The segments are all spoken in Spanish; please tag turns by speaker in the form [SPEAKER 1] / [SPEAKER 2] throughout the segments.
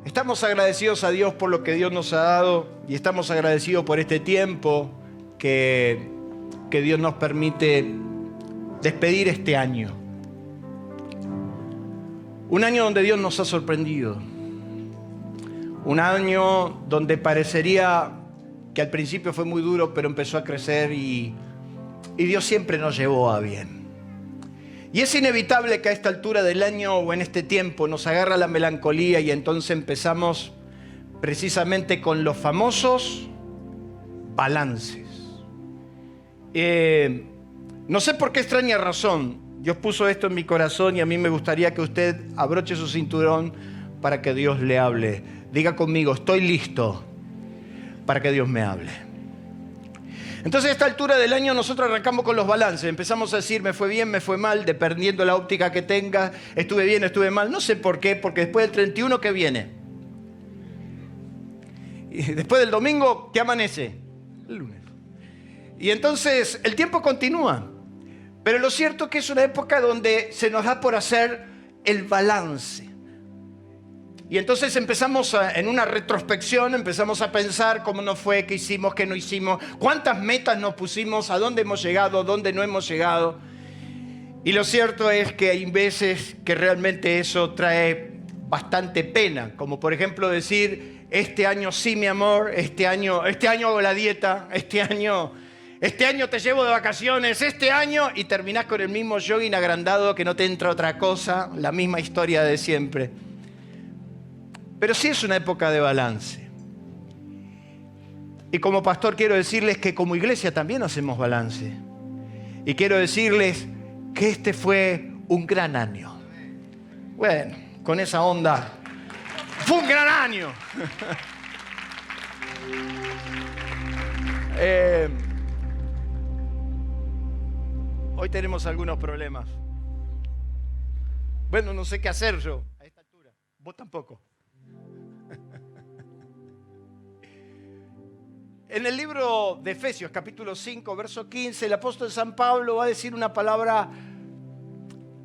[SPEAKER 1] Estamos agradecidos a Dios por lo que Dios nos ha dado y estamos agradecidos por este tiempo que Dios nos permite despedir este año. Un año donde Dios nos ha sorprendido. Un año donde parecería que al principio fue muy duro, pero empezó a crecer y Dios siempre nos llevó a bien. Y es inevitable que a esta altura del año o en este tiempo nos agarra la melancolía y entonces empezamos precisamente con los famosos balances. No sé por qué extraña razón Dios puso esto en mi corazón y a mí me gustaría que usted abroche su cinturón para que Dios le hable. Diga conmigo, estoy listo para que Dios me hable. Entonces a esta altura del año nosotros arrancamos con los balances. Empezamos a decir, me fue bien, me fue mal, dependiendo de la óptica que tenga. Estuve bien, estuve mal. No sé por qué, porque después del 31, ¿qué viene? Y después del domingo, ¿qué amanece? El lunes. Y entonces el tiempo continúa. Pero lo cierto es que es una época donde se nos da por hacer el balance. Y entonces empezamos en una retrospección, empezamos a pensar cómo nos fue, qué hicimos, qué no hicimos, cuántas metas nos pusimos, a dónde hemos llegado, dónde no hemos llegado. Y lo cierto es que hay veces que realmente eso trae bastante pena, como por ejemplo decir, este año sí, mi amor, este año hago la dieta, este año te llevo de vacaciones, este año, y terminás con el mismo jogging agrandado que no te entra otra cosa, la misma historia de siempre. Pero sí es una época de balance. Y como pastor quiero decirles que como iglesia también hacemos balance. Y quiero decirles que este fue un gran año. Bueno, con esa onda, fue un gran año. Hoy tenemos algunos problemas. Bueno, no sé qué hacer yo a esta altura. Vos tampoco. En el libro de Efesios, capítulo 5, verso 15, el apóstol San Pablo va a decir una palabra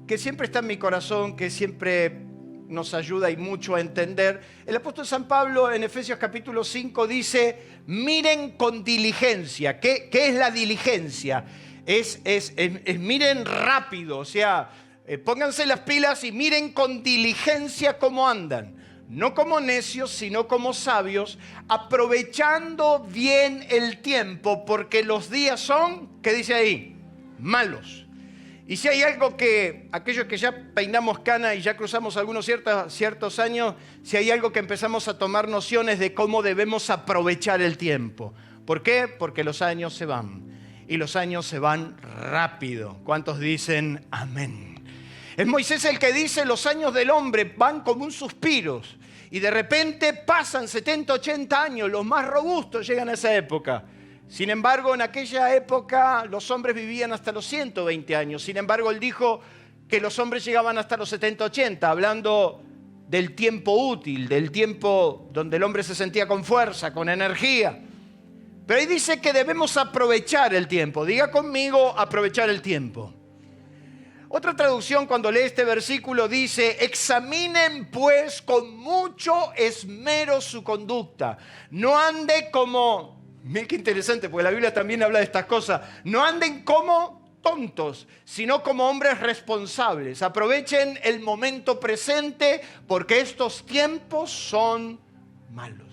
[SPEAKER 1] que siempre está en mi corazón, que siempre nos ayuda y mucho a entender. El apóstol San Pablo en Efesios capítulo 5 dice, miren con diligencia. ¿Qué es la diligencia? Es miren rápido, o sea, pónganse las pilas y miren con diligencia cómo andan. No como necios, sino como sabios, aprovechando bien el tiempo, porque los días son, ¿qué dice ahí? Malos. Y si hay algo que, aquellos que ya peinamos cana y ya cruzamos algunos ciertos años, si hay algo que empezamos a tomar nociones de cómo debemos aprovechar el tiempo. ¿Por qué? Porque los años se van. Y los años se van rápido. ¿Cuántos dicen amén? Es Moisés el que dice, los años del hombre van como un suspiro. Y de repente pasan 70, 80 años, los más robustos llegan a esa época. Sin embargo, en aquella época los hombres vivían hasta los 120 años. Sin embargo, él dijo que los hombres llegaban hasta los 70, 80, hablando del tiempo útil, del tiempo donde el hombre se sentía con fuerza, con energía. Pero ahí dice que debemos aprovechar el tiempo. Diga conmigo, aprovechar el tiempo. Otra traducción cuando lee este versículo dice, examinen pues con mucho esmero su conducta. No ande como, miren qué interesante porque la Biblia también habla de estas cosas, no anden como tontos, sino como hombres responsables. Aprovechen el momento presente porque estos tiempos son malos.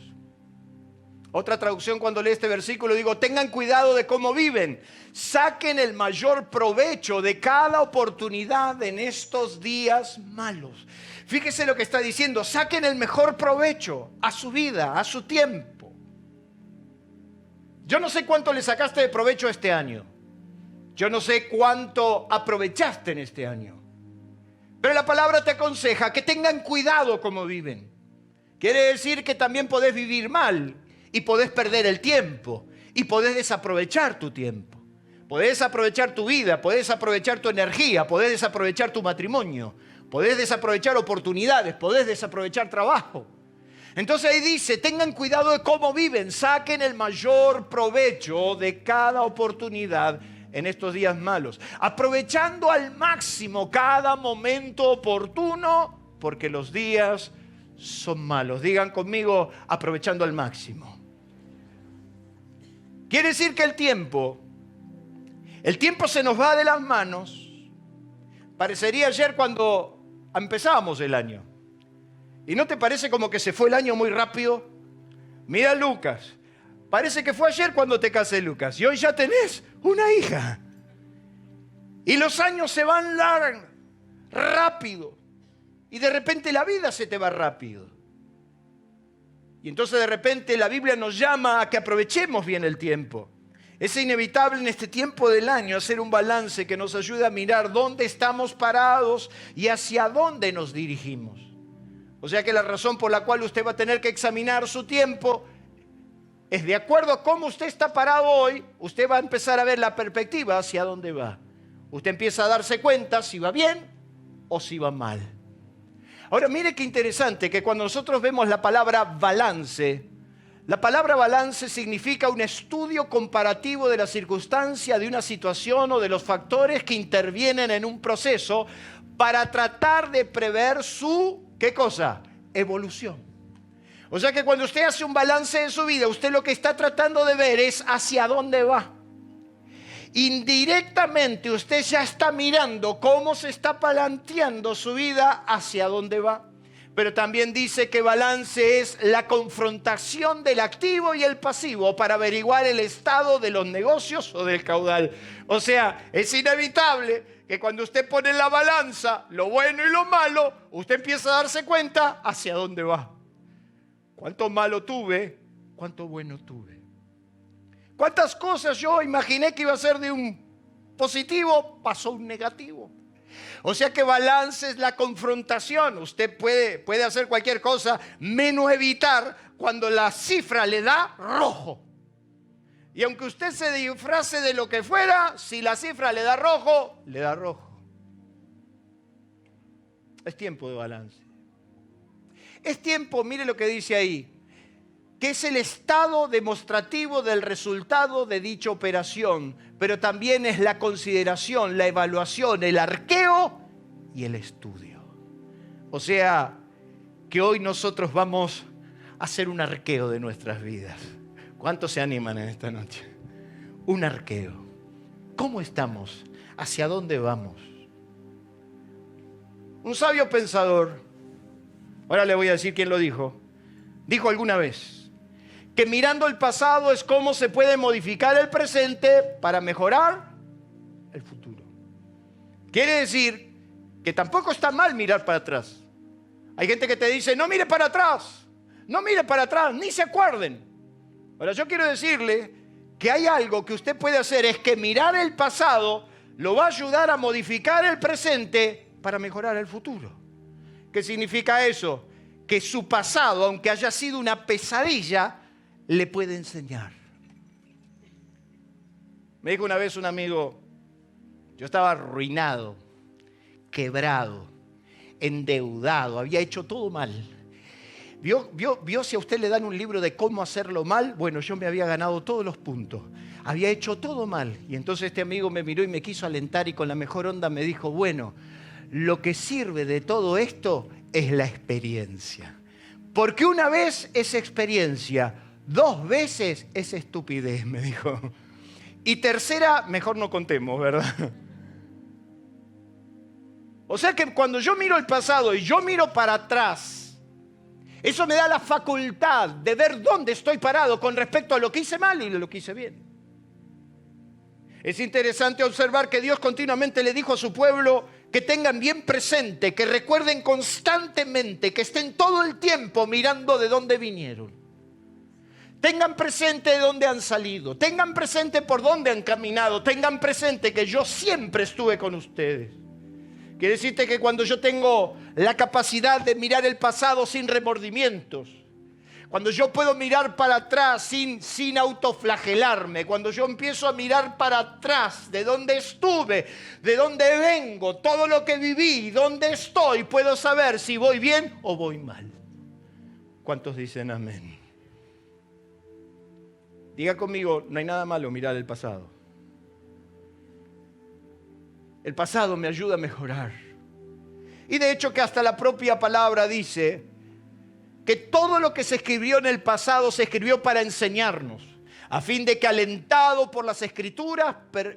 [SPEAKER 1] Otra traducción cuando lee este versículo digo, tengan cuidado de cómo viven. Saquen el mayor provecho de cada oportunidad en estos días malos. Fíjese lo que está diciendo, saquen el mejor provecho a su vida, a su tiempo. Yo no sé cuánto le sacaste de provecho este año. Yo no sé cuánto aprovechaste en este año. Pero la palabra te aconseja que tengan cuidado cómo viven. Quiere decir que también podés vivir mal. Y podés perder el tiempo. Y podés desaprovechar tu tiempo. Podés desaprovechar tu vida. Podés desaprovechar tu energía. Podés desaprovechar tu matrimonio. Podés desaprovechar oportunidades. Podés desaprovechar trabajo. Entonces ahí dice, tengan cuidado de cómo viven. Saquen el mayor provecho de cada oportunidad en estos días malos. Aprovechando al máximo cada momento oportuno. Porque los días son malos. Digan conmigo, aprovechando al máximo. Quiere decir que el tiempo se nos va de las manos. Parecería ayer cuando empezábamos el año. ¿Y no te parece como que se fue el año muy rápido? Mira Lucas, parece que fue ayer cuando te casé, Lucas, y hoy ya tenés una hija. Y los años se van rápido. Y de repente la vida se te va rápido. Y entonces de repente la Biblia nos llama a que aprovechemos bien el tiempo. Es inevitable en este tiempo del año hacer un balance que nos ayude a mirar dónde estamos parados y hacia dónde nos dirigimos. O sea que la razón por la cual usted va a tener que examinar su tiempo es de acuerdo a cómo usted está parado hoy, usted va a empezar a ver la perspectiva hacia dónde va. Usted empieza a darse cuenta si va bien o si va mal. Ahora mire qué interesante que cuando nosotros vemos la palabra balance significa un estudio comparativo de la circunstancia, de una situación o de los factores que intervienen en un proceso para tratar de prever su, ¿qué cosa? Evolución. O sea que cuando usted hace un balance de su vida, usted lo que está tratando de ver es hacia dónde va. Indirectamente usted ya está mirando cómo se está planteando su vida hacia dónde va. Pero también dice que balance es la confrontación del activo y el pasivo para averiguar el estado de los negocios o del caudal. O sea, es inevitable que cuando usted pone en la balanza lo bueno y lo malo, usted empieza a darse cuenta hacia dónde va. ¿Cuánto malo tuve? ¿Cuánto bueno tuve? ¿Cuántas cosas yo imaginé que iba a ser de un positivo? Pasó un negativo. O sea que balance es la confrontación. Usted puede hacer cualquier cosa menos evitar cuando la cifra le da rojo. Y aunque usted se disfrace de lo que fuera, si la cifra le da rojo, le da rojo. Es tiempo de balance. Es tiempo, mire lo que dice ahí, que es el estado demostrativo del resultado de dicha operación, pero también es la consideración, la evaluación, el arqueo y el estudio. O sea, que hoy nosotros vamos a hacer un arqueo de nuestras vidas. ¿Cuántos se animan en esta noche? Un arqueo. ¿Cómo estamos? ¿Hacia dónde vamos? Un sabio pensador, ahora le voy a decir quién lo dijo alguna vez, que mirando el pasado es cómo se puede modificar el presente para mejorar el futuro. Quiere decir que tampoco está mal mirar para atrás. Hay gente que te dice, no mire para atrás, ni se acuerden. Ahora yo quiero decirle que hay algo que usted puede hacer, es que mirar el pasado lo va a ayudar a modificar el presente para mejorar el futuro. ¿Qué significa eso? Que su pasado, aunque haya sido una pesadilla, le puede enseñar. Me dijo una vez un amigo, yo estaba arruinado, quebrado, endeudado, había hecho todo mal. ¿Vio si a usted le dan un libro de cómo hacerlo mal? Bueno, yo me había ganado todos los puntos. Había hecho todo mal. Y entonces este amigo me miró y me quiso alentar y con la mejor onda me dijo, bueno, lo que sirve de todo esto es la experiencia. Porque una vez es experiencia, 2 veces es estupidez, me dijo. Y tercera, mejor no contemos, ¿verdad? O sea que cuando yo miro el pasado y yo miro para atrás, eso me da la facultad de ver dónde estoy parado con respecto a lo que hice mal y lo que hice bien. Es interesante observar que Dios continuamente le dijo a su pueblo que tengan bien presente, que recuerden constantemente, que estén todo el tiempo mirando de dónde vinieron. Tengan presente de dónde han salido, tengan presente por dónde han caminado, tengan presente que yo siempre estuve con ustedes. Quiere decirte que cuando yo tengo la capacidad de mirar el pasado sin remordimientos, cuando yo puedo mirar para atrás sin autoflagelarme, cuando yo empiezo a mirar para atrás de dónde estuve, de dónde vengo, todo lo que viví, dónde estoy, puedo saber si voy bien o voy mal. ¿Cuántos dicen amén? Diga conmigo, no hay nada malo mirar el pasado. El pasado me ayuda a mejorar. Y de hecho que hasta la propia palabra dice que todo lo que se escribió en el pasado se escribió para enseñarnos, a fin de que, alentado por las Escrituras,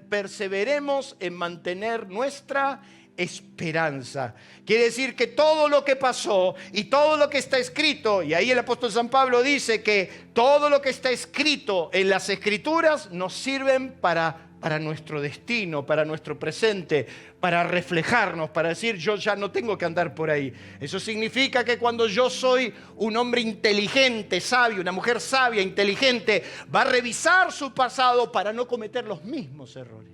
[SPEAKER 1] perseveremos en mantener nuestra esperanza. Quiere decir que todo lo que pasó y todo lo que está escrito, y ahí el apóstol San Pablo dice que todo lo que está escrito en las Escrituras nos sirven para nuestro destino, para nuestro presente, para reflejarnos, para decir: yo ya no tengo que andar por ahí. Eso significa que cuando yo soy un hombre inteligente, sabio, una mujer sabia, inteligente, va a revisar su pasado para no cometer los mismos errores.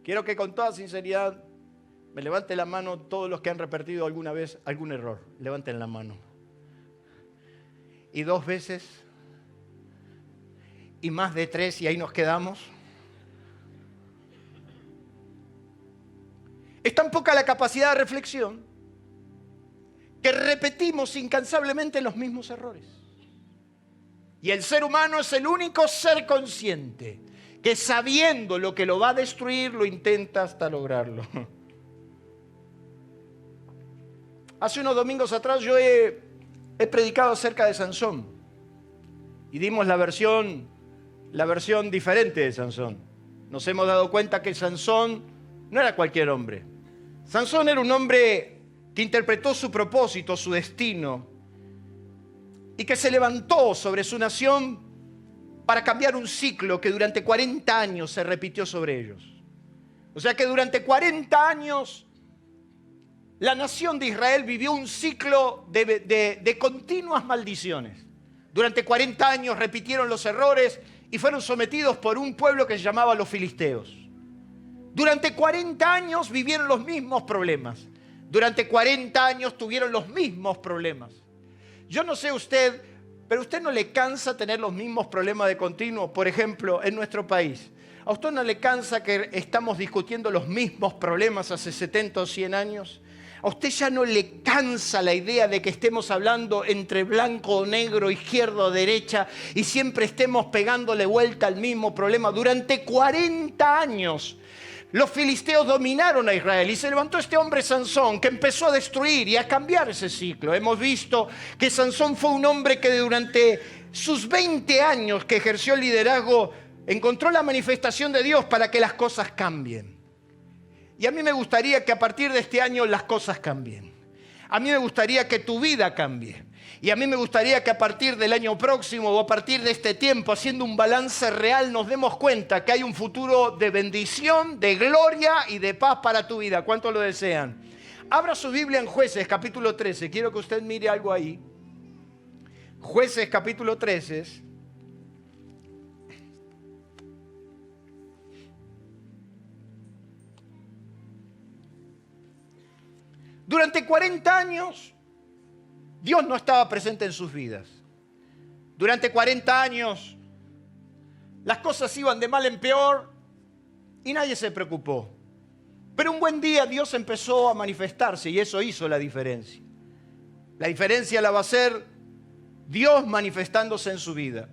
[SPEAKER 1] Quiero que con toda sinceridad me levante la mano todos los que han repetido alguna vez algún error. Levanten la mano. Y 2 veces, y más de 3, y ahí nos quedamos. Es tan poca la capacidad de reflexión que repetimos incansablemente los mismos errores. Y el ser humano es el único ser consciente que, sabiendo lo que lo va a destruir, lo intenta hasta lograrlo. Hace unos domingos atrás yo he predicado acerca de Sansón y dimos la versión diferente de Sansón. Nos hemos dado cuenta que Sansón no era cualquier hombre. Sansón era un hombre que interpretó su propósito, su destino, y que se levantó sobre su nación para cambiar un ciclo que durante 40 años se repitió sobre ellos. O sea que durante 40 años la nación de Israel vivió un ciclo de continuas maldiciones. Durante 40 años repitieron los errores y fueron sometidos por un pueblo que se llamaba los filisteos. Durante 40 años vivieron los mismos problemas. Durante 40 años tuvieron los mismos problemas. Yo no sé usted, pero a usted no le cansa tener los mismos problemas de continuo. Por ejemplo, en nuestro país, ¿a usted no le cansa que estamos discutiendo los mismos problemas hace 70 o 100 años? ¿A usted ya no le cansa la idea de que estemos hablando entre blanco o negro, izquierda o derecha, y siempre estemos pegándole vuelta al mismo problema? Durante 40 años los filisteos dominaron a Israel y se levantó este hombre Sansón, que empezó a destruir y a cambiar ese ciclo. Hemos visto que Sansón fue un hombre que durante sus 20 años que ejerció el liderazgo encontró la manifestación de Dios para que las cosas cambien. Y a mí me gustaría que a partir de este año las cosas cambien. A mí me gustaría que tu vida cambie. Y a mí me gustaría que a partir del año próximo o a partir de este tiempo, haciendo un balance real, nos demos cuenta que hay un futuro de bendición, de gloria y de paz para tu vida. ¿Cuántos lo desean? Abra su Biblia en Jueces, capítulo 13. Quiero que usted mire algo ahí. Jueces, capítulo 13. Durante 40 años, Dios no estaba presente en sus vidas. Durante 40 años, las cosas iban de mal en peor y nadie se preocupó. Pero un buen día Dios empezó a manifestarse y eso hizo la diferencia. La diferencia la va a hacer Dios manifestándose en su vida.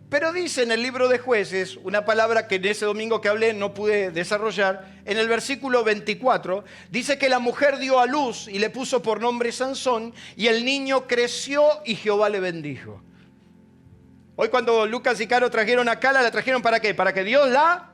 [SPEAKER 1] Pero dice en el libro de Jueces, una palabra que en ese domingo que hablé no pude desarrollar, en el versículo 24, dice que la mujer dio a luz y le puso por nombre Sansón, y el niño creció y Jehová le bendijo. Hoy cuando Lucas y Caro trajeron a Cala, ¿la trajeron para qué? Para que Dios la...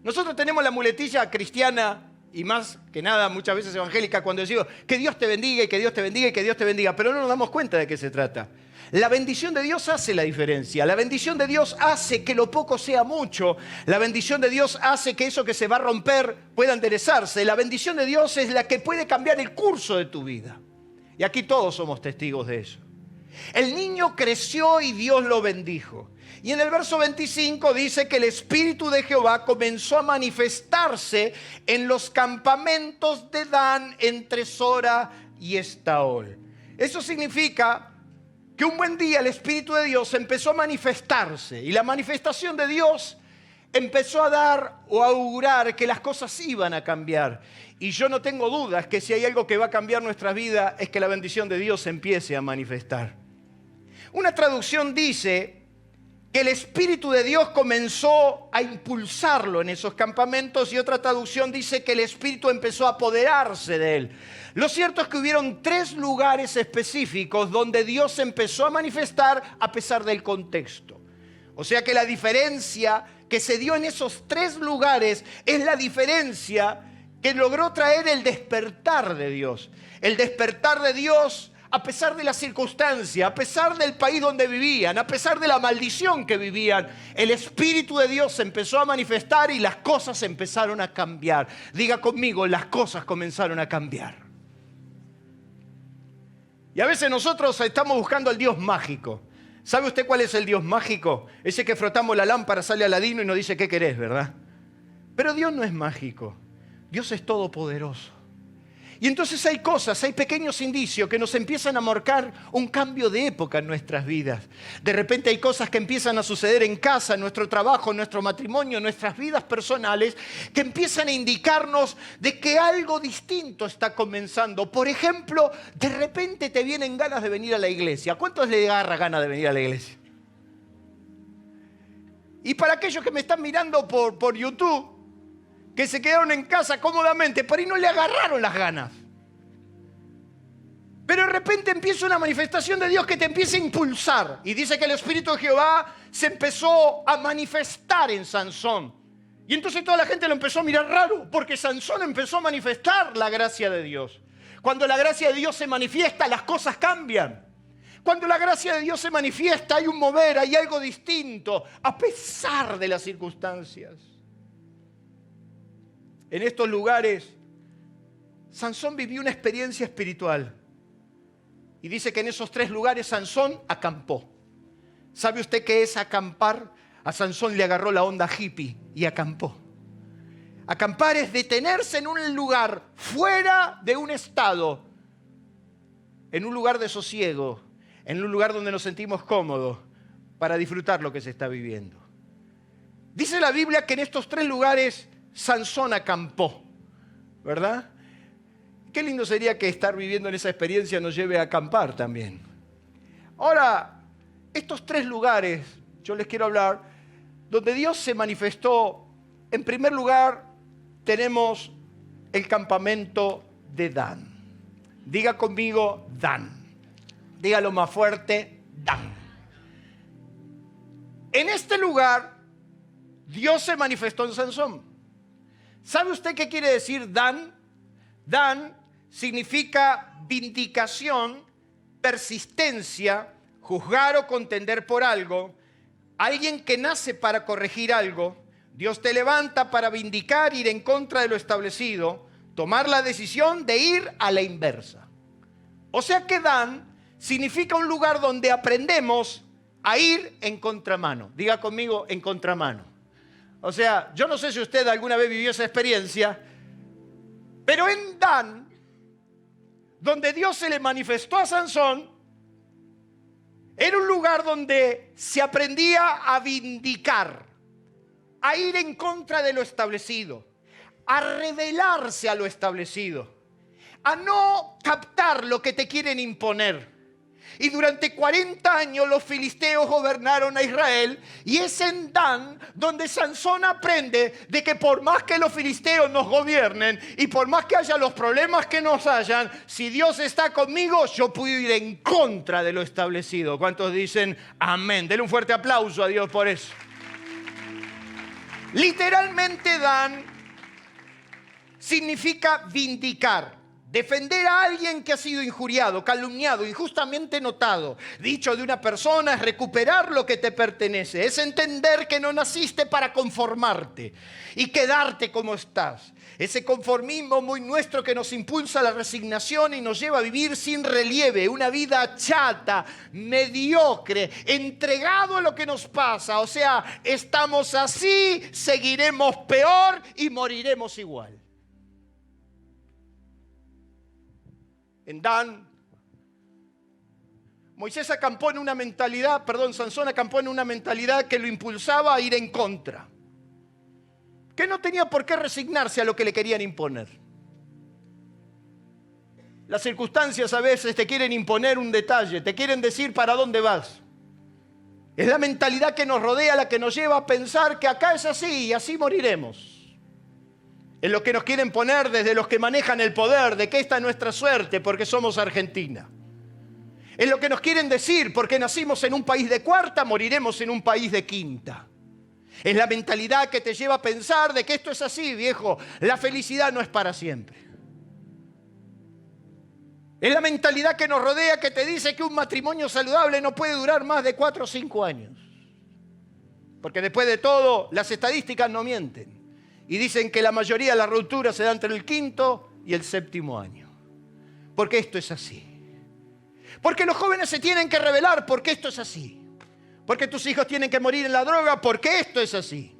[SPEAKER 1] Nosotros tenemos la muletilla cristiana, y más que nada muchas veces evangélica, cuando decimos que Dios te bendiga y que Dios te bendiga y que Dios te bendiga, pero no nos damos cuenta de qué se trata. La bendición de Dios hace la diferencia. La bendición de Dios hace que lo poco sea mucho. La bendición de Dios hace que eso que se va a romper pueda enderezarse. La bendición de Dios es la que puede cambiar el curso de tu vida. Y aquí todos somos testigos de eso. El niño creció y Dios lo bendijo. Y en el verso 25 dice que el Espíritu de Jehová comenzó a manifestarse en los campamentos de Dan entre Sora y Estaol. Eso significa que un buen día el Espíritu de Dios empezó a manifestarse y la manifestación de Dios empezó a dar o a augurar que las cosas iban a cambiar. Y yo no tengo dudas que si hay algo que va a cambiar nuestra vida es que la bendición de Dios empiece a manifestar. Una traducción dice que el Espíritu de Dios comenzó a impulsarlo en esos campamentos, y otra traducción dice que el Espíritu empezó a apoderarse de él. Lo cierto es que hubieron 3 lugares específicos donde Dios empezó a manifestar a pesar del contexto. O sea que la diferencia que se dio en esos 3 lugares es la diferencia que logró traer el despertar de Dios. El despertar de Dios a pesar de la circunstancia, a pesar del país donde vivían, a pesar de la maldición que vivían. El Espíritu de Dios se empezó a manifestar y las cosas empezaron a cambiar. Diga conmigo, las cosas comenzaron a cambiar. Y a veces nosotros estamos buscando al Dios mágico. ¿Sabe usted cuál es el Dios mágico? Ese que frotamos la lámpara, sale Aladino y nos dice qué querés, ¿verdad? Pero Dios no es mágico. Dios es todopoderoso. Y entonces hay cosas, hay pequeños indicios que nos empiezan a marcar un cambio de época en nuestras vidas. De repente hay cosas que empiezan a suceder en casa, en nuestro trabajo, en nuestro matrimonio, en nuestras vidas personales, que empiezan a indicarnos de que algo distinto está comenzando. Por ejemplo, de repente te vienen ganas de venir a la iglesia. ¿A cuántos le agarra ganas de venir a la iglesia? Y para aquellos que me están mirando por YouTube, que se quedaron en casa cómodamente, por ahí no le agarraron las ganas. Pero de repente empieza una manifestación de Dios que te empieza a impulsar. Y dice que el Espíritu de Jehová se empezó a manifestar en Sansón. Y entonces toda la gente lo empezó a mirar raro, porque Sansón empezó a manifestar la gracia de Dios. Cuando la gracia de Dios se manifiesta, las cosas cambian. Cuando la gracia de Dios se manifiesta, hay un mover, hay algo distinto, a pesar de las circunstancias. En estos lugares, Sansón vivió una experiencia espiritual. Y dice que en esos 3 lugares Sansón acampó. ¿Sabe usted qué es acampar? A Sansón le agarró la onda hippie y acampó. Acampar es detenerse en un lugar fuera de un estado, en un lugar de sosiego, en un lugar donde nos sentimos cómodos para disfrutar lo que se está viviendo. Dice la Biblia que en estos 3 lugares Sansón acampó, ¿verdad? Qué lindo sería que estar viviendo en esa experiencia nos lleve a acampar también. Ahora, estos 3 lugares, yo les quiero hablar, donde Dios se manifestó. En primer lugar, tenemos el campamento de Dan. Diga conmigo, Dan. Dígalo más fuerte, Dan. En este lugar, Dios se manifestó en Sansón. ¿Sabe usted qué quiere decir Dan? Dan significa vindicación, persistencia, juzgar o contender por algo, alguien que nace para corregir algo. Dios te levanta para vindicar, ir en contra de lo establecido, tomar la decisión de ir a la inversa. O sea que Dan significa un lugar donde aprendemos a ir en contramano. Diga conmigo, en contramano. O sea, yo no sé si usted alguna vez vivió esa experiencia, pero en Dan, donde Dios se le manifestó a Sansón, era un lugar donde se aprendía a vindicar, a ir en contra de lo establecido, a rebelarse a lo establecido, a no captar lo que te quieren imponer. Y durante 40 años los filisteos gobernaron a Israel, y es en Dan donde Sansón aprende de que por más que los filisteos nos gobiernen y por más que haya los problemas que nos hayan, si Dios está conmigo, yo puedo ir en contra de lo establecido. ¿Cuántos dicen amén? Denle un fuerte aplauso a Dios por eso. Literalmente Dan significa vindicar. Defender a alguien que ha sido injuriado, calumniado, injustamente notado. Dicho de una persona es recuperar lo que te pertenece. Es entender que no naciste para conformarte y quedarte como estás. Ese conformismo muy nuestro que nos impulsa a la resignación y nos lleva a vivir sin relieve, una vida chata, mediocre, entregado a lo que nos pasa. O sea, estamos así, seguiremos peor y moriremos igual. En Dan, Sansón acampó en una mentalidad que lo impulsaba a ir en contra, que no tenía por qué resignarse a lo que le querían imponer. Las circunstancias a veces te quieren imponer un detalle, te quieren decir para dónde vas. Es la mentalidad que nos rodea la que nos lleva a pensar que acá es así y así moriremos. Es lo que nos quieren poner desde los que manejan el poder, de que esta es nuestra suerte porque somos Argentina. Es lo que nos quieren decir, porque nacimos en un país de cuarta, moriremos en un país de quinta. Es la mentalidad que te lleva a pensar de que esto es así, viejo. La felicidad no es para siempre. Es la mentalidad que nos rodea que te dice que un matrimonio saludable no puede durar más de 4 o 5 años. Porque después de todo, las estadísticas no mienten. Y dicen que la mayoría de las rupturas se da entre el 5º y el 7º año. Porque esto es así. Porque los jóvenes se tienen que rebelar porque esto es así. Porque tus hijos tienen que morir en la droga porque esto es así.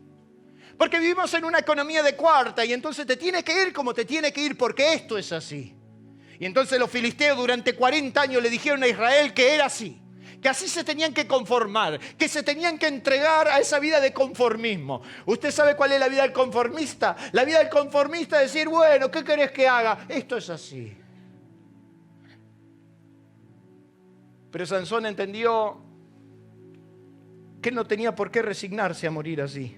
[SPEAKER 1] Porque vivimos en una economía de cuarta y entonces te tiene que ir como te tiene que ir porque esto es así. Y entonces los filisteos durante 40 años le dijeron a Israel que era así. Que así se tenían que conformar, que se tenían que entregar a esa vida de conformismo. ¿Usted sabe cuál es la vida del conformista? La vida del conformista es decir, bueno, ¿qué querés que haga? Esto es así. Pero Sansón entendió que él no tenía por qué resignarse a morir así.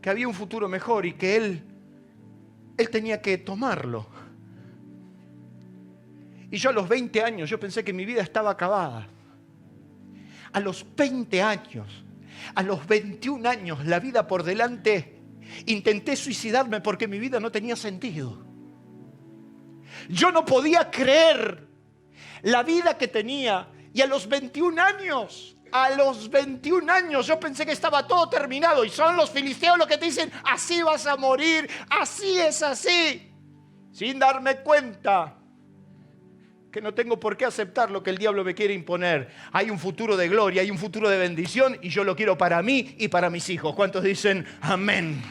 [SPEAKER 1] Que había un futuro mejor y que él tenía que tomarlo. Y yo a los 20 años, yo pensé que mi vida estaba acabada. A los 20 años, a los 21 años, la vida por delante, intenté suicidarme porque mi vida no tenía sentido. Yo no podía creer la vida que tenía. Y a los 21 años, yo pensé que estaba todo terminado. Y son los filisteos los que te dicen, así vas a morir, así es así. Sin darme cuenta que no tengo por qué aceptar lo que el diablo me quiere imponer. Hay un futuro de gloria, hay un futuro de bendición y yo lo quiero para mí y para mis hijos. ¿Cuántos dicen amén?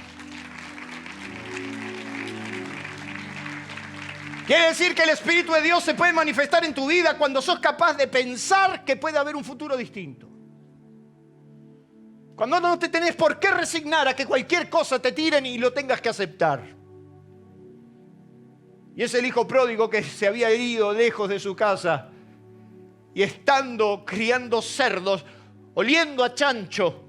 [SPEAKER 1] Quiere decir que el Espíritu de Dios se puede manifestar en tu vida cuando sos capaz de pensar que puede haber un futuro distinto. Cuando no te tenés por qué resignar a que cualquier cosa te tiren y lo tengas que aceptar. Y es el hijo pródigo que se había ido lejos de su casa y estando criando cerdos, oliendo a chancho,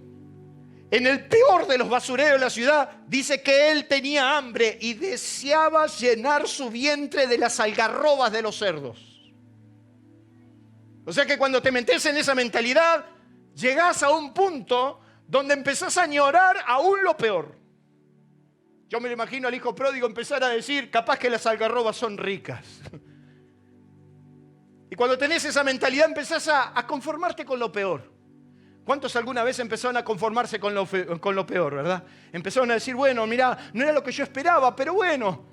[SPEAKER 1] en el peor de los basureros de la ciudad, dice que él tenía hambre y deseaba llenar su vientre de las algarrobas de los cerdos. O sea que cuando te metes en esa mentalidad, llegás a un punto donde empezás a añorar aún lo peor. Yo me lo imagino al hijo pródigo empezar a decir, capaz que las algarrobas son ricas. Y cuando tenés esa mentalidad empezás a conformarte con lo peor. ¿Cuántos alguna vez empezaron a conformarse con lo peor, verdad? Empezaron a decir, bueno, mirá, no era lo que yo esperaba, pero bueno.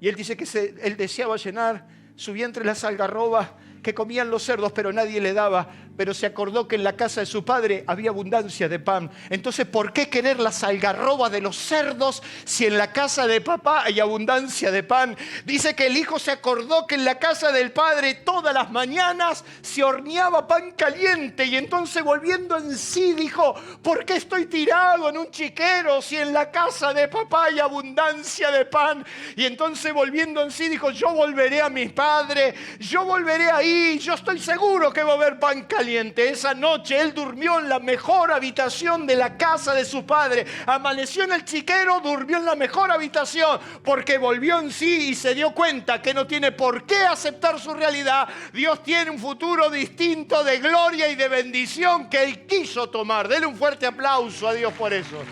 [SPEAKER 1] Y él dice que él deseaba llenar su vientre de las algarrobas que comían los cerdos, pero nadie le daba. Pero se acordó que en la casa de su padre había abundancia de pan. Entonces, ¿por qué querer las algarrobas de los cerdos si en la casa de papá hay abundancia de pan? Dice que el hijo se acordó que en la casa del padre todas las mañanas se horneaba pan caliente. Y entonces, volviendo en sí, dijo, ¿por qué estoy tirado en un chiquero si en la casa de papá hay abundancia de pan? Y entonces, volviendo en sí, dijo, yo volveré a mi padre, yo volveré ahí, yo estoy seguro que va a haber pan caliente. Esa noche él durmió en la mejor habitación de la casa de su padre. Amaneció en el chiquero, durmió en la mejor habitación porque volvió en sí y se dio cuenta que no tiene por qué aceptar su realidad. Dios tiene un futuro distinto de gloria y de bendición que él quiso tomar. Dele un fuerte aplauso a Dios por eso.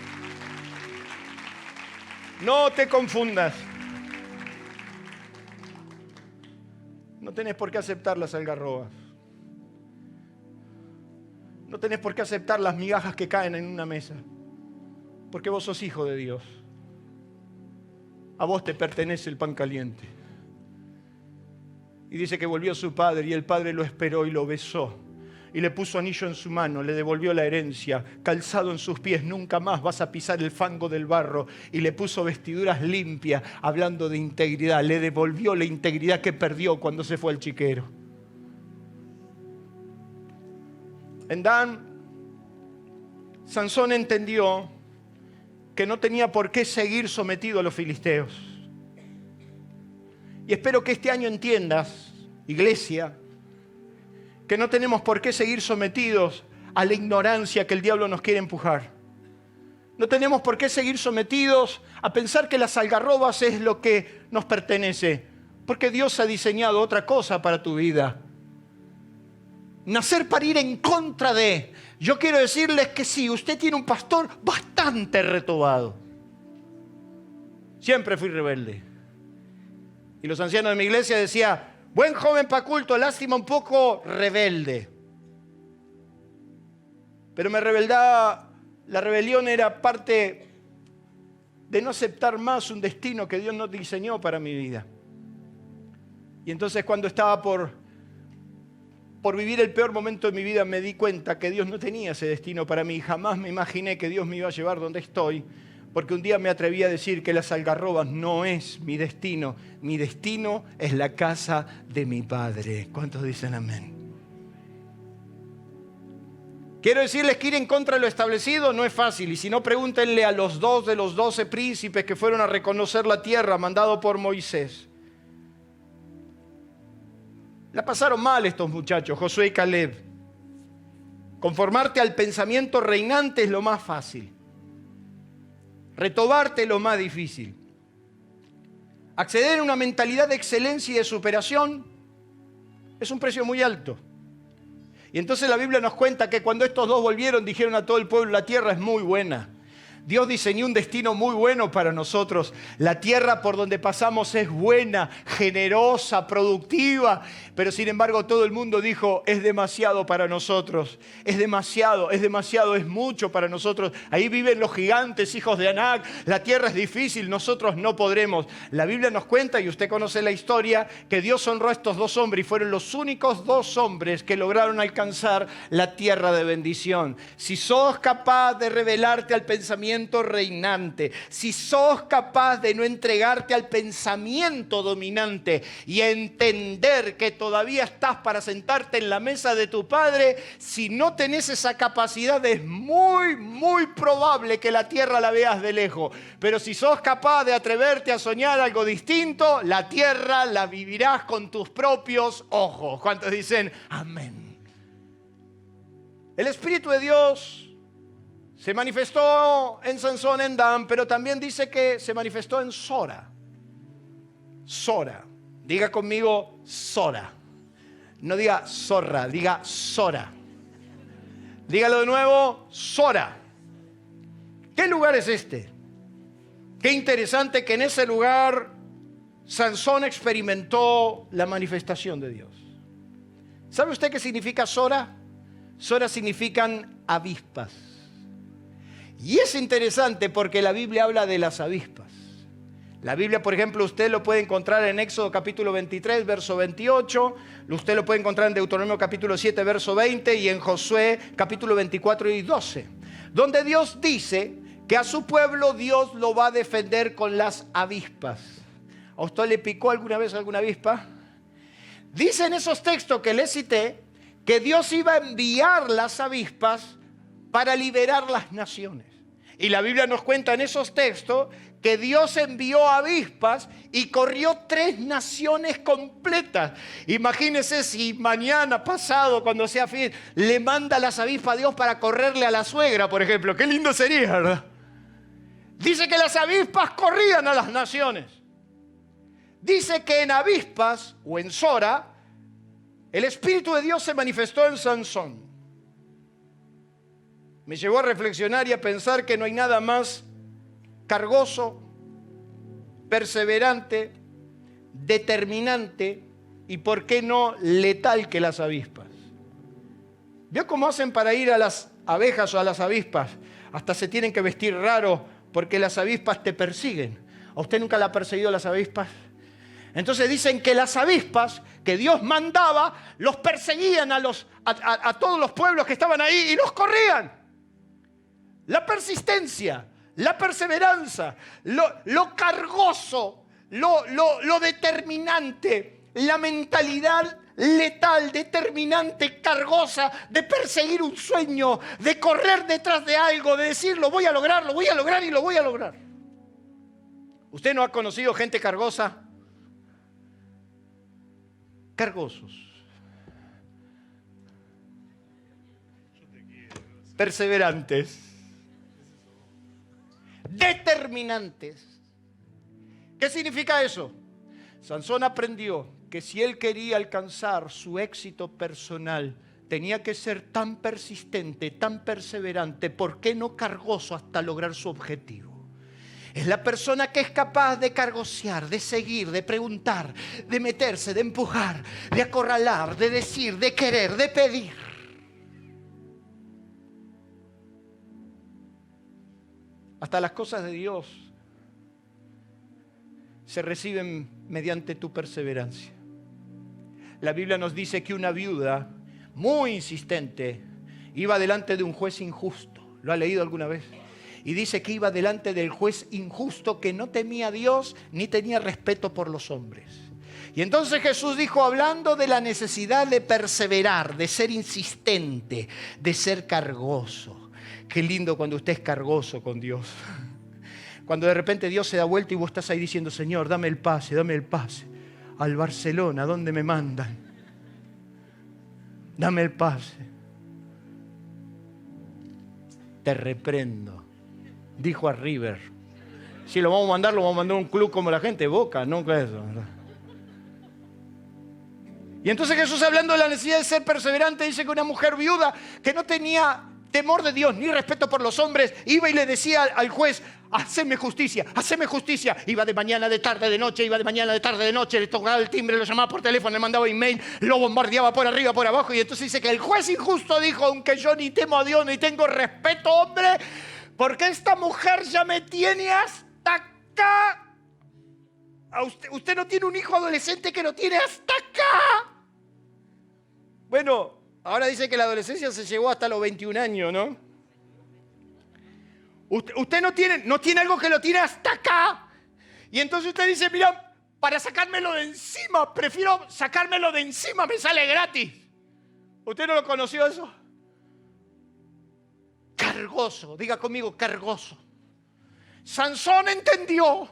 [SPEAKER 1] No te confundas. No tenés por qué aceptar las algarrobas. No tenés por qué aceptar las migajas que caen en una mesa. Porque vos sos hijo de Dios. A vos te pertenece el pan caliente. Y dice que volvió su padre y el padre lo esperó y lo besó. Y le puso anillo en su mano, le devolvió la herencia, calzado en sus pies, nunca más vas a pisar el fango del barro. Y le puso vestiduras limpias, hablando de integridad. Le devolvió la integridad que perdió cuando se fue al chiquero. En Dan, Sansón entendió que no tenía por qué seguir sometido a los filisteos. Y espero que este año entiendas, iglesia, que no tenemos por qué seguir sometidos a la ignorancia que el diablo nos quiere empujar. No tenemos por qué seguir sometidos a pensar que las algarrobas es lo que nos pertenece, porque Dios ha diseñado otra cosa para tu vida. Nacer para ir en contra de. Yo quiero decirles que sí, usted tiene un pastor bastante retobado. Siempre fui rebelde. Y los ancianos de mi iglesia decían, buen joven pa' culto, lástima un poco rebelde. Pero me rebeldaba, la rebelión era parte de no aceptar más un destino que Dios no diseñó para mi vida. Y entonces cuando estaba por vivir el peor momento de mi vida, me di cuenta que Dios no tenía ese destino para mí. Jamás me imaginé que Dios me iba a llevar donde estoy, porque un día me atreví a decir que las algarrobas no es mi destino. Mi destino es la casa de mi Padre. ¿Cuántos dicen amén? Quiero decirles que ir en contra de lo establecido no es fácil. Y si no, pregúntenle a los 2 de los 12 príncipes que fueron a reconocer la tierra, mandado por Moisés. La pasaron mal estos muchachos, Josué y Caleb. Conformarte al pensamiento reinante es lo más fácil. Retobarte es lo más difícil. Acceder a una mentalidad de excelencia y de superación es un precio muy alto. Y entonces la Biblia nos cuenta que cuando estos dos volvieron, dijeron a todo el pueblo, la tierra es muy buena. Dios diseñó un destino muy bueno para nosotros. La tierra por donde pasamos es buena, generosa, productiva. Pero sin embargo todo el mundo dijo, es demasiado para nosotros. Es demasiado, es mucho para nosotros. Ahí viven los gigantes, hijos de Anac. La tierra es difícil, nosotros no podremos. La Biblia nos cuenta, y usted conoce la historia, que Dios honró a estos 2 hombres y fueron los únicos 2 hombres que lograron alcanzar la tierra de bendición. Si sos capaz de rebelarte al pensamiento reinante, si sos capaz de no entregarte al pensamiento dominante y entender que todavía estás para sentarte en la mesa de tu Padre, si no tenés esa capacidad es muy probable que la tierra la veas de lejos. Pero si sos capaz de atreverte a soñar algo distinto, la tierra la vivirás con tus propios ojos. ¿Cuántos dicen amén? El Espíritu de Dios se manifestó en Sansón, en Dan, pero también dice que se manifestó en Sora. Sora. Diga conmigo Sora. No diga zorra, diga Sora. Dígalo de nuevo, Sora. ¿Qué lugar es este? Qué interesante que en ese lugar Sansón experimentó la manifestación de Dios. ¿Sabe usted qué significa Sora? Sora significan avispas. Y es interesante porque la Biblia habla de las avispas. La Biblia, por ejemplo, usted lo puede encontrar en Éxodo capítulo 23, verso 28. Usted lo puede encontrar en Deuteronomio capítulo 7, verso 20. Y en Josué capítulo 24 y 12. Donde Dios dice que a su pueblo Dios lo va a defender con las avispas. ¿A usted le picó alguna vez alguna avispa? Dice en esos textos que le cité que Dios iba a enviar las avispas para liberar las naciones. Y la Biblia nos cuenta en esos textos que Dios envió avispas y corrió 3 naciones completas. Imagínense si mañana, pasado, cuando sea fin, le manda las avispas a Dios para correrle a la suegra, por ejemplo. Qué lindo sería, ¿verdad? Dice que las avispas corrían a las naciones. Dice que en avispas o en Sora, el Espíritu de Dios se manifestó en Sansón. Me llevó a reflexionar y a pensar que no hay nada más cargoso, perseverante, determinante y, ¿por qué no, letal que las avispas? ¿Vio cómo hacen para ir a las abejas o a las avispas? Hasta se tienen que vestir raro porque las avispas te persiguen. ¿A usted nunca le ha perseguido las avispas? Entonces dicen que las avispas que Dios mandaba los perseguían a todos los pueblos que estaban ahí y los corrían. La persistencia, la perseverancia, lo cargoso, lo determinante, la mentalidad letal, determinante, cargosa de perseguir un sueño, de correr detrás de algo, de decir lo voy a lograr y lo voy a lograr. ¿Usted no ha conocido gente cargosa? Cargosos. perseverantes, determinantes. ¿Qué significa eso? Sansón aprendió que si él quería alcanzar su éxito personal, tenía que ser tan persistente, tan perseverante, ¿por qué no cargoso hasta lograr su objetivo? Es la persona que es capaz de cargosear, de seguir, de preguntar, de meterse, de empujar, de acorralar, de decir, de querer, de pedir. Hasta las cosas de Dios se reciben mediante tu perseverancia. La Biblia nos dice que una viuda muy insistente iba delante de un juez injusto. ¿Lo ha leído alguna vez? Y dice que iba delante del juez injusto que no temía a Dios ni tenía respeto por los hombres. Y entonces Jesús dijo, hablando de la necesidad de perseverar, de ser insistente, de ser cargoso. Qué lindo cuando usted es cargoso con Dios. Cuando de repente Dios se da vuelta y vos estás ahí diciendo, Señor, dame el pase al Barcelona, ¿dónde me mandan? Dame el pase. Te reprendo, dijo a River. Si lo vamos a mandar a un club como la gente, Boca, no eso, ¿verdad? Y entonces Jesús, hablando de la necesidad de ser perseverante, dice que una mujer viuda que no tenía temor de Dios ni respeto por los hombres, iba y le decía al juez, haceme justicia, haceme justicia. Iba de mañana, de tarde, de noche, iba de mañana, de tarde, de noche, le tocaba el timbre, lo llamaba por teléfono, le mandaba email, lo bombardeaba por arriba, por abajo. Y entonces dice que el juez injusto dijo, aunque yo ni temo a Dios ni tengo respeto, hombre, porque esta mujer ya me tiene hasta acá. Usted no tiene un hijo adolescente que lo tiene hasta acá. Bueno, ahora dice que la adolescencia se llegó hasta los 21 años, ¿no? Usted no tiene algo que lo tiene hasta acá. Y entonces usted dice, mira, para sacármelo de encima, prefiero sacármelo de encima, me sale gratis. ¿Usted no lo conoció eso? Cargoso, diga conmigo, cargoso. Sansón entendió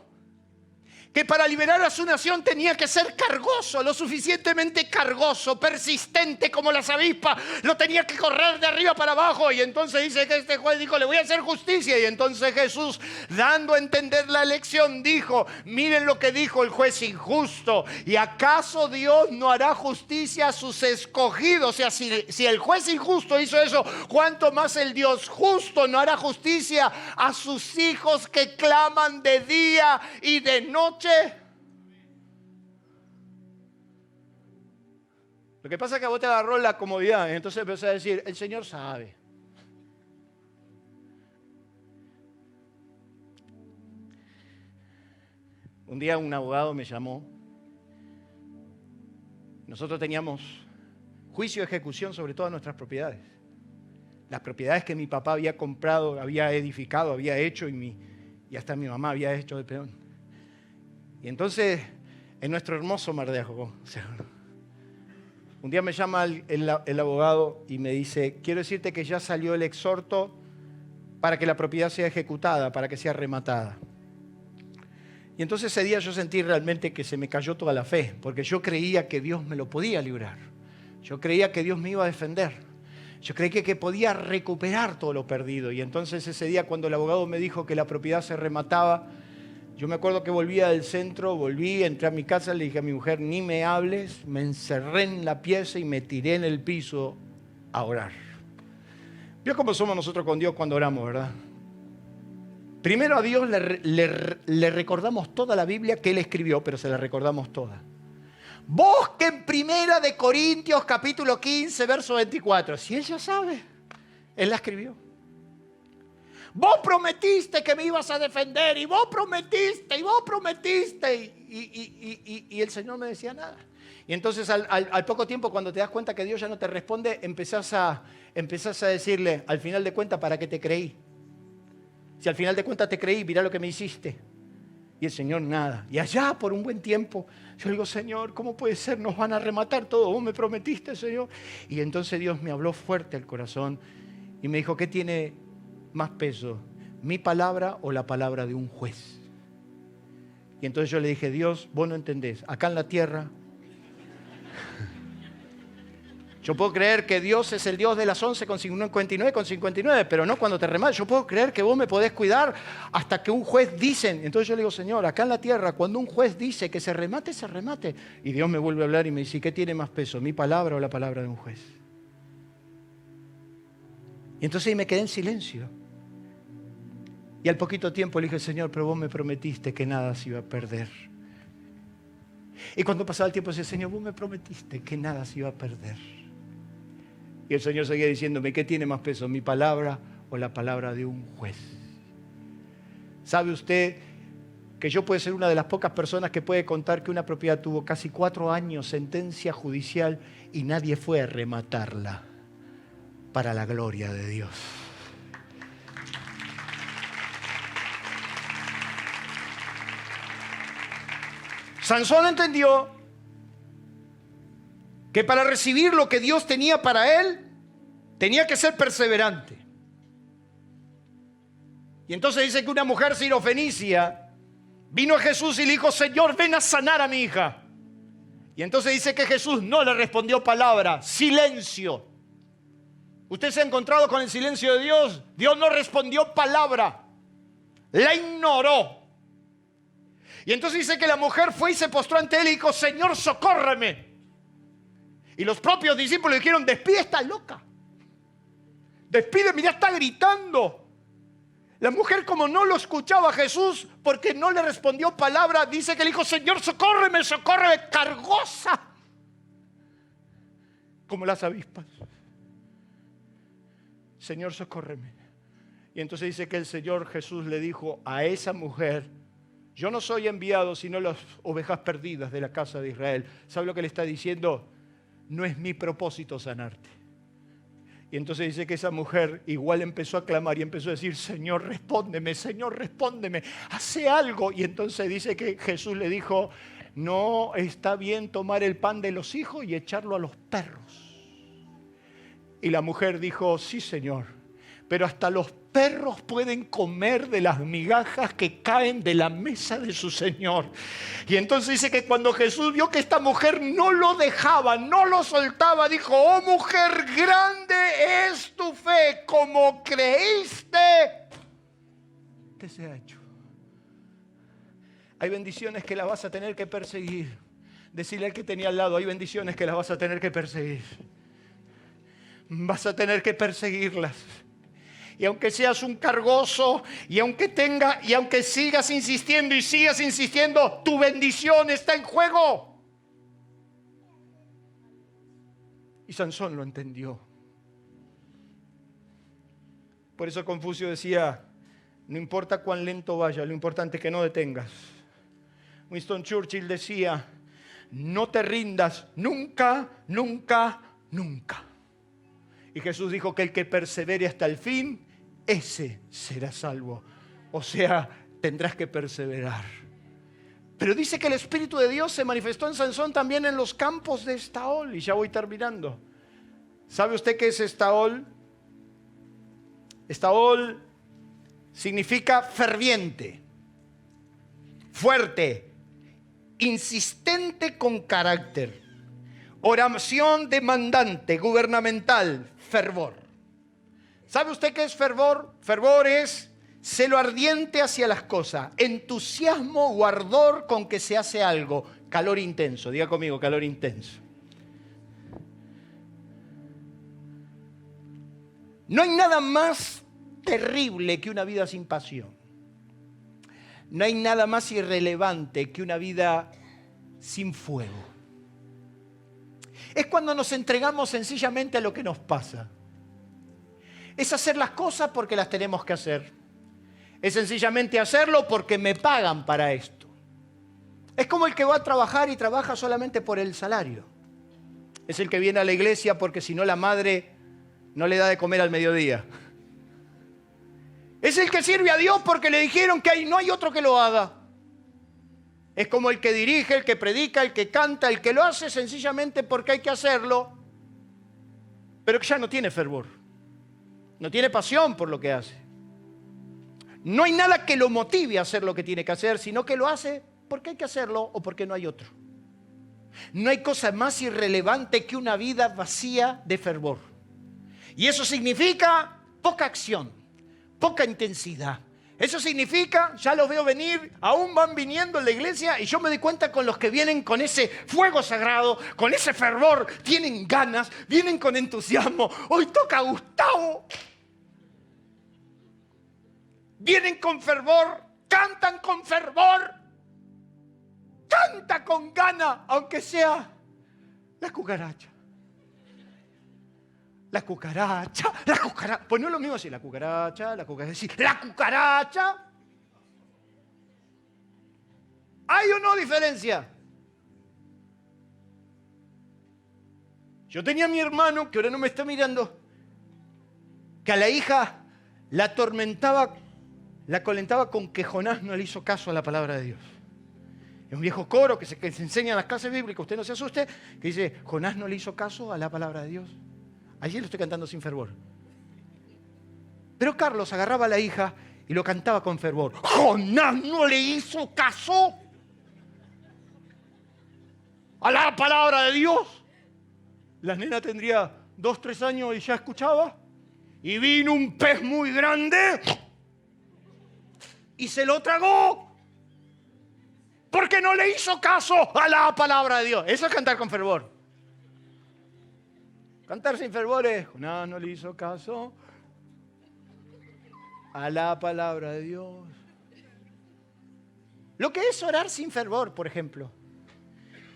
[SPEAKER 1] que para liberar a su nación tenía que ser cargoso, lo suficientemente cargoso, persistente como las avispas, lo tenía que correr de arriba para abajo. Y entonces dice que este juez dijo, le voy a hacer justicia. Y entonces Jesús, dando a entender la lección, dijo, miren lo que dijo el juez injusto, ¿y acaso Dios no hará justicia a sus escogidos? O sea, si el juez injusto hizo eso, ¿cuánto más el Dios justo no hará justicia a sus hijos que claman de día y de noche? Lo que pasa es que a vos te agarró la comodidad, y entonces empezás a decir, el Señor sabe. Un día un abogado me llamó. Nosotros teníamos juicio de ejecución sobre todas nuestras propiedades. Las propiedades que mi papá había comprado, había edificado, había hecho, y hasta mi mamá había hecho de peón. Y entonces, en nuestro hermoso Mar de Ajó, un día me llama el abogado y me dice, quiero decirte que ya salió el exhorto para que la propiedad sea ejecutada, para que sea rematada. Y entonces ese día yo sentí realmente que se me cayó toda la fe, porque yo creía que Dios me lo podía librar. Yo creía que Dios me iba a defender. Yo creía que podía recuperar todo lo perdido. Y entonces ese día, cuando el abogado me dijo que la propiedad se remataba, yo me acuerdo que volvía del centro, entré a mi casa, le dije a mi mujer, ni me hables, me encerré en la pieza y me tiré en el piso a orar. ¿Vio cómo somos nosotros con Dios cuando oramos, verdad? Primero a Dios le recordamos toda la Biblia que Él escribió, pero se la recordamos toda. Busquen Primera de Corintios, capítulo 15, verso 24. Si Él ya sabe, Él la escribió. Vos prometiste que me ibas a defender, y vos prometiste, y el Señor no me decía nada. Y entonces al poco tiempo, cuando te das cuenta que Dios ya no te responde, empezás a decirle, al final de cuentas, ¿para qué te creí? Si al final de cuentas te creí, mirá lo que me hiciste. Y el Señor nada. Y allá por un buen tiempo, yo digo, Señor, ¿cómo puede ser? Nos van a rematar todo. Vos me prometiste, Señor. Y entonces Dios me habló fuerte al corazón y me dijo, ¿qué tiene más peso, mi palabra o la palabra de un juez? Y entonces yo le dije, Dios, vos no entendés, acá en la tierra Yo puedo creer que Dios es el Dios de las 11:59, pero no cuando te remates. Yo puedo creer que vos me podés cuidar hasta que un juez dice. Entonces yo le digo, Señor, acá en la tierra, cuando un juez dice que se remate, se remate. Y Dios me vuelve a hablar y me dice, ¿qué tiene más peso, mi palabra o la palabra de un juez? Y entonces ahí me quedé en silencio. Y al poquito tiempo le dije, Señor, pero vos me prometiste que nada se iba a perder. Y cuando pasaba el tiempo decía, Señor, vos me prometiste que nada se iba a perder. Y el Señor seguía diciéndome, ¿qué tiene más peso, mi palabra o la palabra de un juez? ¿Sabe usted que yo puedo ser una de las pocas personas que puede contar que una propiedad tuvo casi 4 años sentencia judicial y nadie fue a rematarla para la gloria de Dios? Sansón entendió que para recibir lo que Dios tenía para él, tenía que ser perseverante. Y entonces dice que una mujer sirofenicia vino a Jesús y le dijo, Señor, ven a sanar a mi hija. Y entonces dice que Jesús no le respondió palabra, silencio. ¿Usted se ha encontrado con el silencio de Dios? Dios no respondió palabra, la ignoró. Y entonces dice que la mujer fue y se postró ante él y dijo, Señor, socórreme. Y los propios discípulos le dijeron, despide a esta loca. Despídeme, ya está gritando. La mujer, como no lo escuchaba a Jesús, porque no le respondió palabra, dice que le dijo, Señor, socórreme, socórreme, cargosa. Como las avispas. Señor, socórreme. Y entonces dice que el Señor Jesús le dijo a esa mujer, yo no soy enviado sino las ovejas perdidas de la casa de Israel. ¿Sabe lo que le está diciendo? No es mi propósito sanarte. Y entonces dice que esa mujer igual empezó a clamar y empezó a decir, Señor, respóndeme, hace algo. Y entonces dice que Jesús le dijo, no está bien tomar el pan de los hijos y echarlo a los perros. Y la mujer dijo, sí, Señor, pero hasta los perros pueden comer de las migajas que caen de la mesa de su Señor. Y entonces dice que cuando Jesús vio que esta mujer no lo dejaba, no lo soltaba, dijo, oh mujer, grande es tu fe, como creíste, te sea hecho. Hay bendiciones que las vas a tener que perseguir. Decirle al que tenía al lado, hay bendiciones que las vas a tener que perseguir. Vas a tener que perseguirlas. Y aunque seas un cargoso, y aunque sigas insistiendo, tu bendición está en juego. Y Sansón lo entendió. Por eso Confucio decía, no importa cuán lento vaya, lo importante es que no detengas. Winston Churchill decía, no te rindas nunca, nunca, nunca. Y Jesús dijo que el que persevere hasta el fin, ese será salvo. O sea, tendrás que perseverar. Pero dice que el Espíritu de Dios se manifestó en Sansón también en los campos de Estaol. Y ya voy terminando. ¿Sabe usted qué es Estaol? Estaol significa ferviente, fuerte, insistente con carácter. Oración demandante, gubernamental, fervor. ¿Sabe usted qué es fervor? Fervor es celo ardiente hacia las cosas, entusiasmo o ardor con que se hace algo, calor intenso. Diga conmigo, calor intenso. No hay nada más terrible que una vida sin pasión. No hay nada más irrelevante que una vida sin fuego. Es cuando nos entregamos sencillamente a lo que nos pasa. Es hacer las cosas porque las tenemos que hacer. Es sencillamente hacerlo porque me pagan para esto. Es como el que va a trabajar y trabaja solamente por el salario. Es el que viene a la iglesia porque si no la madre no le da de comer al mediodía. Es el que sirve a Dios porque le dijeron que no hay otro que lo haga. Es como el que dirige, el que predica, el que canta, el que lo hace sencillamente porque hay que hacerlo, pero que ya no tiene fervor, no tiene pasión por lo que hace. No hay nada que lo motive a hacer lo que tiene que hacer, sino que lo hace porque hay que hacerlo o porque no hay otro. No hay cosa más irrelevante que una vida vacía de fervor. Y eso significa poca acción, poca intensidad. Eso significa, ya los veo venir, aún van viniendo en la iglesia y yo me doy cuenta con los que vienen con ese fuego sagrado, con ese fervor, tienen ganas, vienen con entusiasmo. Hoy toca Gustavo. Vienen con fervor, cantan con fervor, canta con gana, aunque sea la cucaracha. La cucaracha. Pues no es lo mismo decir la cucaracha, decir la cucaracha. ¿Hay o no diferencia? Yo tenía a mi hermano, que ahora no me está mirando, que a la hija la atormentaba, la colentaba con que Jonás no le hizo caso a la palabra de Dios. Es un viejo coro que se enseña en las clases bíblicas, usted no se asuste, que dice, Jonás no le hizo caso a la palabra de Dios. Allí lo estoy cantando sin fervor. Pero Carlos agarraba a la hija y lo cantaba con fervor. Jonás no le hizo caso a la palabra de Dios. La nena tendría 2, 3 años y ya escuchaba. Y vino un pez muy grande y se lo tragó. Porque no le hizo caso a la palabra de Dios. Eso es cantar con fervor. Cantar sin fervor es, Jonás no le hizo caso a la palabra de Dios. Lo que es orar sin fervor, por ejemplo.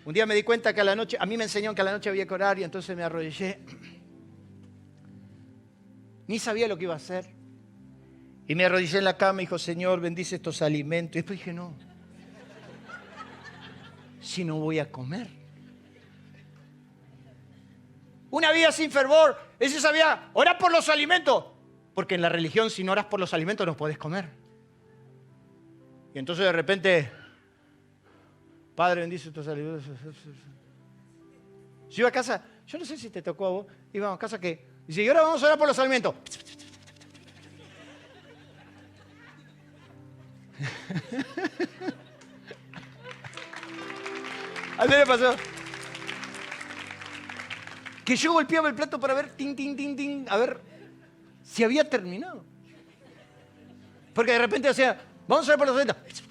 [SPEAKER 1] Un día me di cuenta que a la noche, a mí me enseñaron que a la noche había que orar y entonces me arrodillé. Ni sabía lo que iba a hacer. Y me arrodillé en la cama y dijo, Señor, bendice estos alimentos. Y después dije, no. Si no voy a comer. Una vida sin fervor, es esa vida, orar por los alimentos. Porque en la religión, si no oras por los alimentos, no podés comer. Y entonces de repente, Padre, bendice estos alimentos. Yo iba a casa, yo no sé si te tocó a vos, íbamos a casa que dice, y ahora vamos a orar por los alimentos. ¿A qué le pasó? Que yo golpeaba el plato para ver, ting, ting, ting, ting, a ver si había terminado. Porque de repente decía, vamos a orar por los alimentos.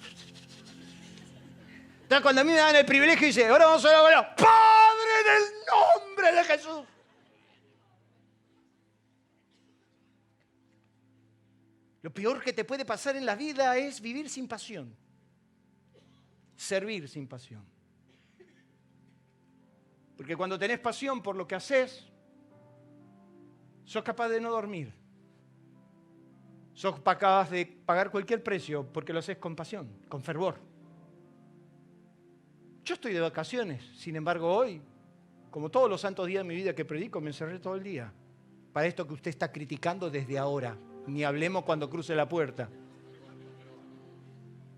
[SPEAKER 1] Entonces cuando a mí me dan el privilegio, dice, ahora vamos a orar por los Padre del nombre de Jesús. Lo peor que te puede pasar en la vida es vivir sin pasión. Servir sin pasión. Porque cuando tenés pasión por lo que haces, sos capaz de no dormir. Sos capaz de pagar cualquier precio porque lo haces con pasión, con fervor. Yo estoy de vacaciones, sin embargo hoy, como todos los santos días de mi vida que predico, me encerré todo el día. Para esto que usted está criticando desde ahora. Ni hablemos cuando cruce la puerta.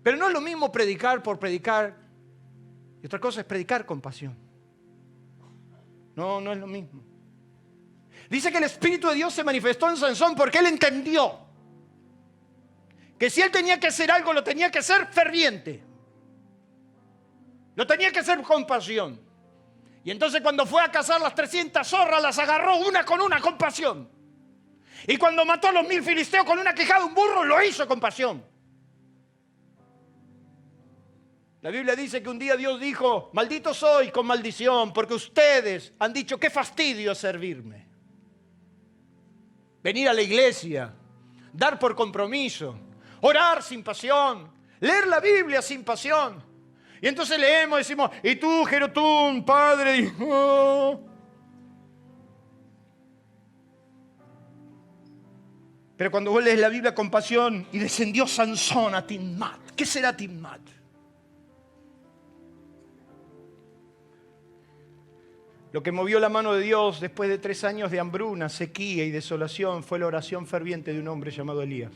[SPEAKER 1] Pero no es lo mismo predicar por predicar. Y otra cosa es predicar con pasión. No, no es lo mismo. Dice que el Espíritu de Dios se manifestó en Sansón porque él entendió que si él tenía que hacer algo, lo tenía que hacer ferviente. Lo tenía que hacer con pasión. Y entonces cuando fue a cazar las 300 zorras, las agarró una con pasión. Y cuando mató a los 1000 filisteos con una quijada de un burro, lo hizo con pasión. La Biblia dice que un día Dios dijo, maldito soy con maldición, porque ustedes han dicho, qué fastidio servirme. Venir a la iglesia, dar por compromiso, orar sin pasión, leer la Biblia sin pasión. Y entonces leemos y decimos, y tú, Jerotún, padre, dijo. Pero cuando vos lees la Biblia con pasión, y descendió Sansón a Timnat. ¿Qué será Timnat? Lo que movió la mano de Dios después de 3 años de hambruna, sequía y desolación fue la oración ferviente de un hombre llamado Elías.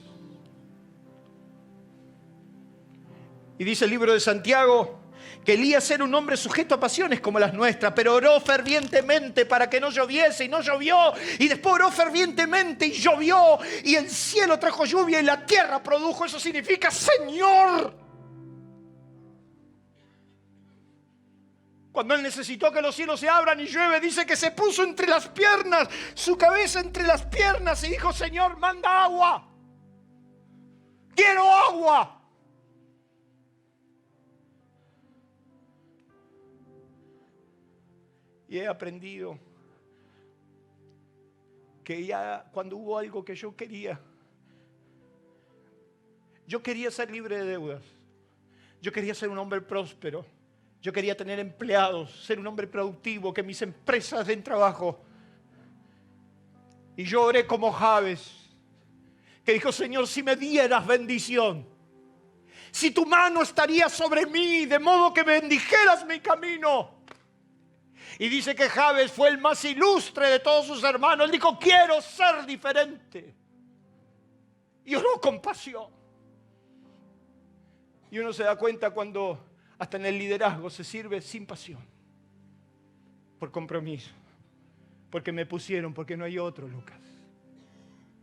[SPEAKER 1] Y dice el libro de Santiago que Elías era un hombre sujeto a pasiones como las nuestras, pero oró fervientemente para que no lloviese y no llovió. Y después oró fervientemente y llovió. Y el cielo trajo lluvia y la tierra produjo. Eso significa, Señor, Cuando él necesitó que los cielos se abran y llueve, dice que se puso entre las piernas, su cabeza entre las piernas y dijo: Señor, manda agua. Quiero agua. Y he aprendido que ya cuando hubo algo que yo quería ser libre de deudas. Yo quería ser un hombre próspero. Yo quería tener empleados, ser un hombre productivo, que mis empresas den trabajo. Y yo oré como Jabes, que dijo: Señor, si me dieras bendición, si tu mano estaría sobre mí, de modo que bendijeras mi camino. Y dice que Jabes fue el más ilustre de todos sus hermanos. Él dijo: quiero ser diferente. Y oró con pasión. Y uno se da cuenta cuando hasta en el liderazgo se sirve sin pasión, por compromiso, porque me pusieron, porque no hay otro, Lucas,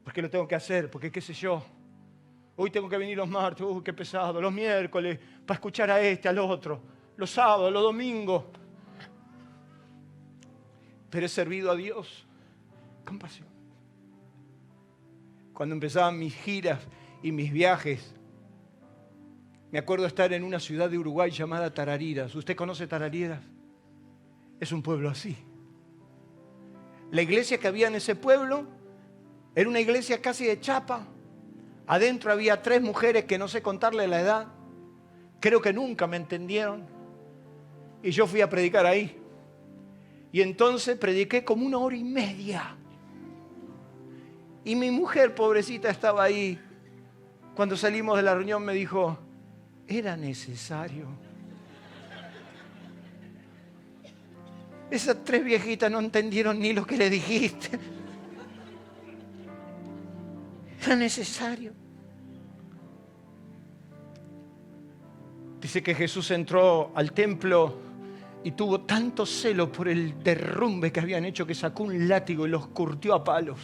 [SPEAKER 1] porque lo tengo que hacer, porque qué sé yo, hoy tengo que venir los martes, qué pesado, los miércoles para escuchar a este, al otro, los sábados, los domingos, pero he servido a Dios con pasión. Cuando empezaban mis giras y mis viajes, me acuerdo estar en una ciudad de Uruguay llamada Tarariras. ¿Usted conoce Tarariras? Es un pueblo así. La iglesia que había en ese pueblo era una iglesia casi de chapa. Adentro había 3 mujeres que no sé contarle la edad. Creo que nunca me entendieron. Y yo fui a predicar ahí. Y entonces prediqué como 1 hora y media. Y mi mujer, pobrecita, estaba ahí. Cuando salimos de la reunión me dijo: ¿era necesario? Esas 3 viejitas no entendieron ni lo que le dijiste. ¿Era necesario? Dice que Jesús entró al templo y tuvo tanto celo por el derrumbe que habían hecho que sacó un látigo y los curtió a palos.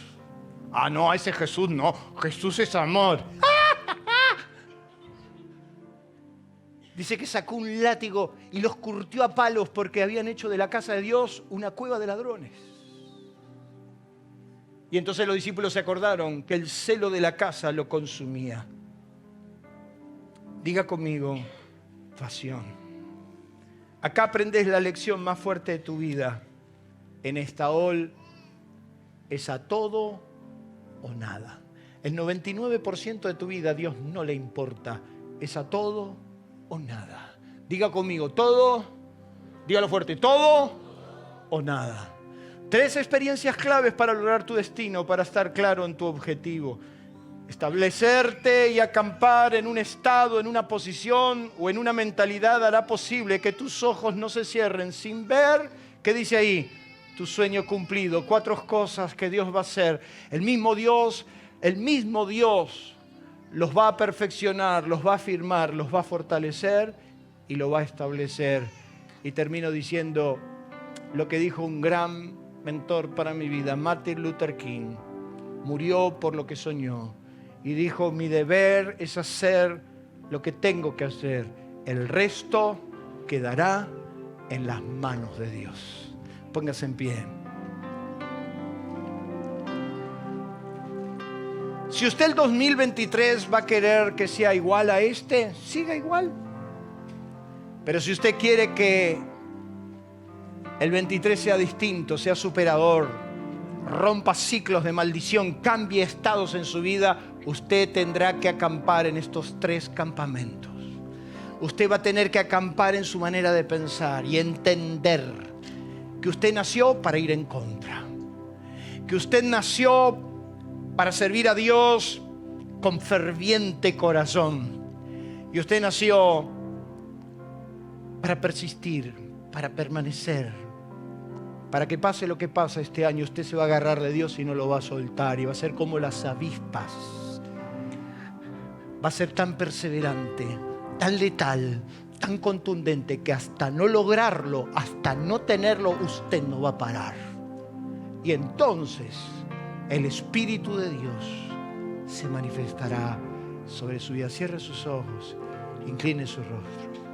[SPEAKER 1] Ah, no, a ese Jesús no. Jesús es amor. Dice que sacó un látigo y los curtió a palos porque habían hecho de la casa de Dios una cueva de ladrones. Y entonces los discípulos se acordaron que el celo de la casa lo consumía. Diga conmigo: pasión. Acá aprendes la lección más fuerte de tu vida. En esta OL es a todo o nada. El 99% de tu vida a Dios no le importa. Es a todo o nada. Diga conmigo: todo, dígalo fuerte, todo o nada. 3 experiencias claves para lograr tu destino, para estar claro en tu objetivo. Establecerte y acampar en un estado, en una posición o en una mentalidad hará posible que tus ojos no se cierren sin ver, ¿qué dice ahí? Tu sueño cumplido. 4 cosas que Dios va a hacer. El mismo Dios los va a perfeccionar, los va a afirmar, los va a fortalecer y lo va a establecer. Y termino diciendo lo que dijo un gran mentor para mi vida, Martin Luther King. Murió por lo que soñó y dijo: mi deber es hacer lo que tengo que hacer. El resto quedará en las manos de Dios. Póngase en pie. Si usted el 2023 va a querer que sea igual a este, siga igual. Pero si usted quiere que el 23 sea distinto, sea superador, rompa ciclos de maldición, cambie estados en su vida, usted tendrá que acampar en estos 3 campamentos. Usted va a tener que acampar en su manera de pensar y entender que usted nació para ir en contra. Que usted nació para servir a Dios con ferviente corazón. Y usted nació para persistir, para permanecer. Para que pase lo que pasa este año, usted se va a agarrar de Dios y no lo va a soltar. Y va a ser como las avispas. Va a ser tan perseverante, tan letal, tan contundente, que hasta no lograrlo, hasta no tenerlo, usted no va a parar. Y entonces el Espíritu de Dios se manifestará sobre su vida. Cierre sus ojos, incline su rostro.